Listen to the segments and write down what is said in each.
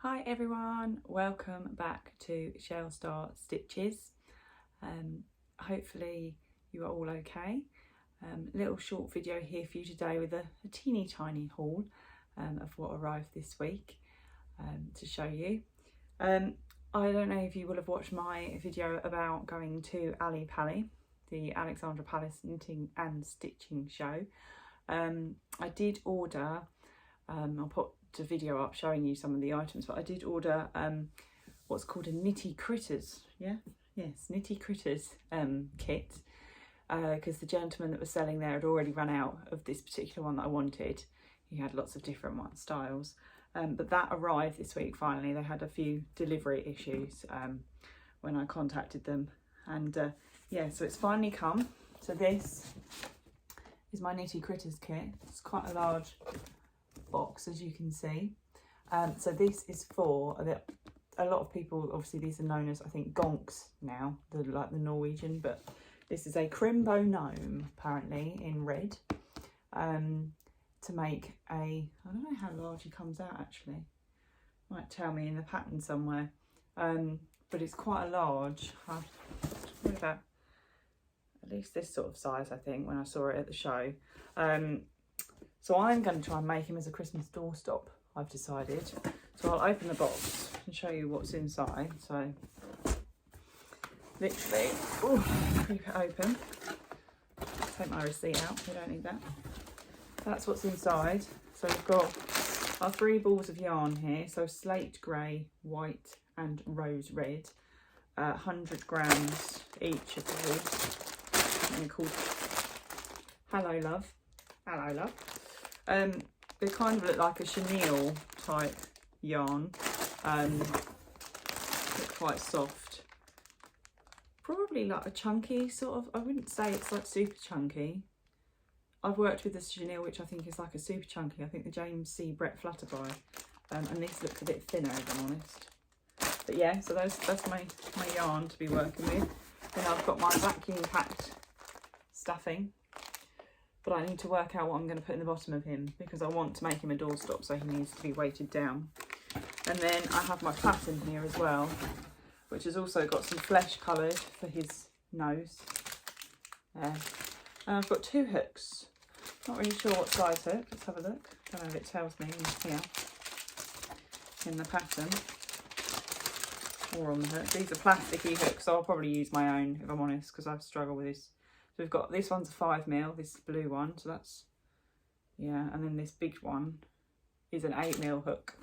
Hi everyone, welcome back to Shell Star Stitches. Hopefully you are all okay. Little short video here for you today with a teeny tiny haul of what arrived this week to show you. I don't know if you will have watched my video about going to Ali Pally, the Alexandra Palace Knitting and Stitching show. I did order, I'll put a video up showing you some of the items, but I did order what's called a Knitty Critters, Knitty Critters kit, because the gentleman that was selling there had already run out of this particular one that I wanted. He had lots of different styles, but that arrived this week finally. They had a few delivery issues when I contacted them, and yeah, so it's finally come. So this is my Knitty Critters kit. It's quite a large box, as you can see. So this is for a lot of people, obviously these are known as, I think, gonks now, like the Norwegian, but this is a Chrimbo gnome apparently in red, to make a, I don't know how large he comes out actually, might tell me in the pattern somewhere, but it's quite a large, probably about at least this sort of size I think when I saw it at the show. So I'm going to try and make him as a Christmas doorstop, I've decided. So I'll open the box and show you what's inside. So literally, keep it open. Take my receipt out, we don't need that. That's what's inside. So we've got our 3 balls of yarn here. So slate grey, white and rose red. 100 grams each of those. And they're called Hello Love. Hello Love. They kind of look like a chenille type yarn. They're quite soft. Probably like a chunky sort of, I wouldn't say it's like super chunky. I've worked with this chenille, which I think is like a super chunky. I think the James C. Brett Flutterby. And this looks a bit thinner, if I'm honest. But yeah, so that's my yarn to be working with. Then I've got my vacuum packed stuffing. But I need to work out what I'm going to put in the bottom of him, because I want to make him a doorstop, so he needs to be weighted down. And then I have my pattern here as well, which has also got some flesh coloured for his nose. There. And I've got 2 hooks. Not really sure what size hook. Let's have a look. Don't know if it tells me in here, in the pattern, or on the hook. These are plasticky hooks, so I'll probably use my own, if I'm honest, because I struggle with this. So we've got, this one's a 5mm, this blue one, so that's, yeah, and then this big one is an 8mm hook.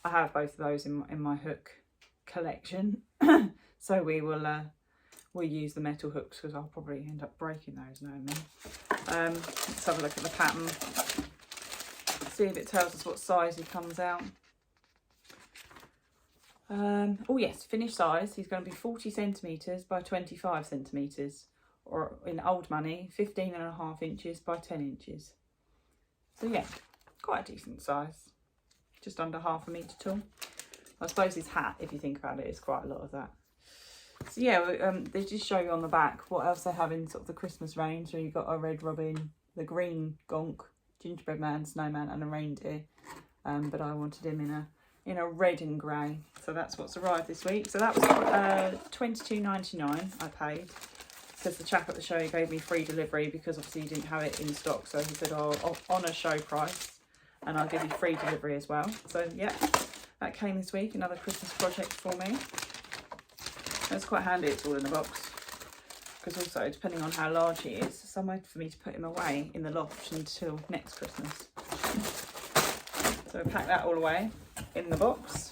I have both of those in my hook collection, so we'll use the metal hooks, because I'll probably end up breaking those, knowing me. Let's have a look at the pattern, see if it tells us what size he comes out. Oh yes, finished size, he's going to be 40 centimetres by 25 centimetres. Or in old money, 15.5 inches by 10 inches. So yeah, quite a decent size. Just under half a metre tall. I suppose his hat, if you think about it, is quite a lot of that. So yeah, they just show you on the back what else they have in sort of the Christmas range. So you've got a red robin, the green gonk, gingerbread man, snowman and a reindeer. But I wanted him in a red and grey. So that's what's arrived this week. So that was $22.99 I paid. Because the chap at the show gave me free delivery, because obviously he didn't have it in stock, so he said, oh, I'll honour show price and I'll give you free delivery as well. So yeah, that came this week, another Christmas project for me. That's quite handy, it's all in the box, because also depending on how large he is, somewhere for me to put him away in the loft until next Christmas. So I pack that all away in the box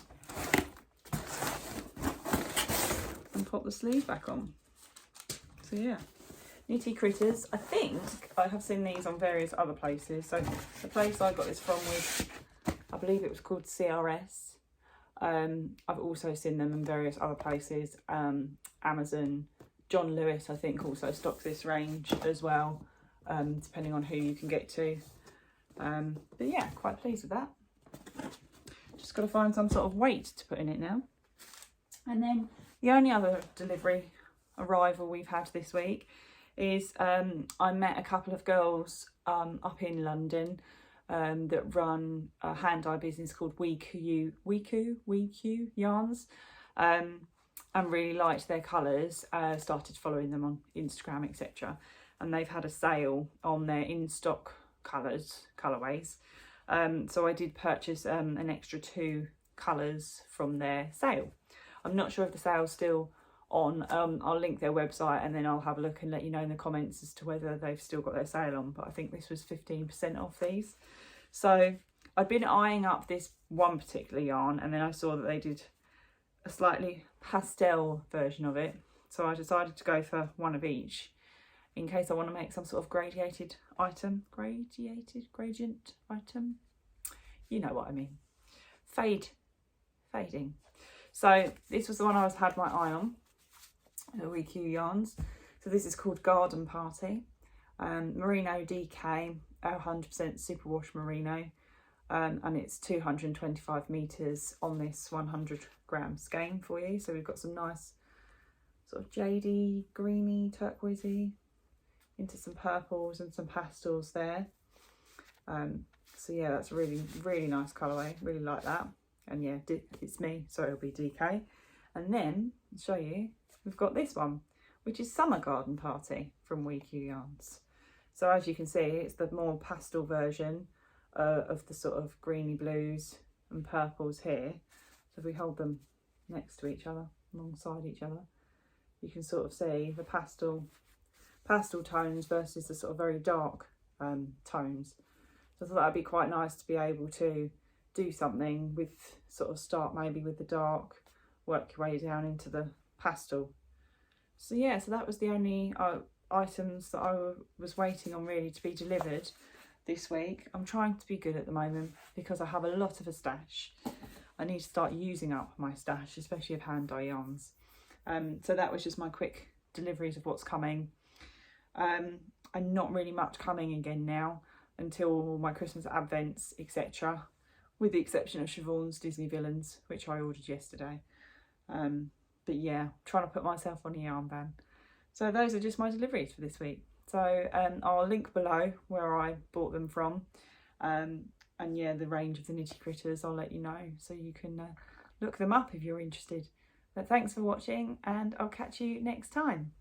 and pop the sleeve back on. So yeah, Knitty Critters. I think I have seen these on various other places. So the place I got this from was, I believe it was called CRS. I've also seen them in various other places. Amazon, John Lewis I think also stocks this range as well, depending on who you can get to. But yeah, quite pleased with that. Just got to find some sort of weight to put in it now. And then the only other delivery arrival we've had this week is I met a couple of girls up in London that run a hand dye business called Weku Yarns, and really liked their colours. Started following them on Instagram, etc. And they've had a sale on their in-stock colourways. So I did purchase an extra 2 colours from their sale. I'm not sure if the sale's still on. I'll link their website and then I'll have a look and let you know in the comments as to whether they've still got their sale on, but I think this was 15% off these. So I'd been eyeing up this one particular yarn, and then I saw that they did a slightly pastel version of it, so I decided to go for one of each in case I want to make some sort of gradient item, you know what I mean, fading. So this was the one I had my eye on, Weku Yarns. So this is called Garden Party, merino DK, 100% superwash merino, and it's 225 meters on this 100-gram skein for you. So we've got some nice sort of jadey, greeny, turquoisey into some purples and some pastels there. So yeah, that's a really nice colourway, really like that. And yeah, it's me, so it'll be DK. And then I'll show you, we've got this one, which is Summer Garden Party from Weku Yarns. So as you can see, it's the more pastel version of the sort of greeny blues and purples here. So if we hold them next to each other, alongside each other, you can sort of see the pastel tones versus the sort of very dark tones. So I thought that'd be quite nice to be able to do something with, sort of start maybe with the dark, work your way down into the pastel. So yeah, so that was the only items that I was waiting on really to be delivered this week. I'm trying to be good at the moment because I have a lot of a stash. I need to start using up my stash, especially of hand dye yarns. So that was just my quick deliveries of what's coming. And not really much coming again now until my Christmas advents, etc. With the exception of Siobhan's Disney Villains, which I ordered yesterday. But yeah, trying to put myself on a yarn ban. So those are just my deliveries for this week. So I'll link below where I bought them from. And yeah, the range of the Knitty critters, I'll let you know. So you can look them up if you're interested. But thanks for watching, and I'll catch you next time.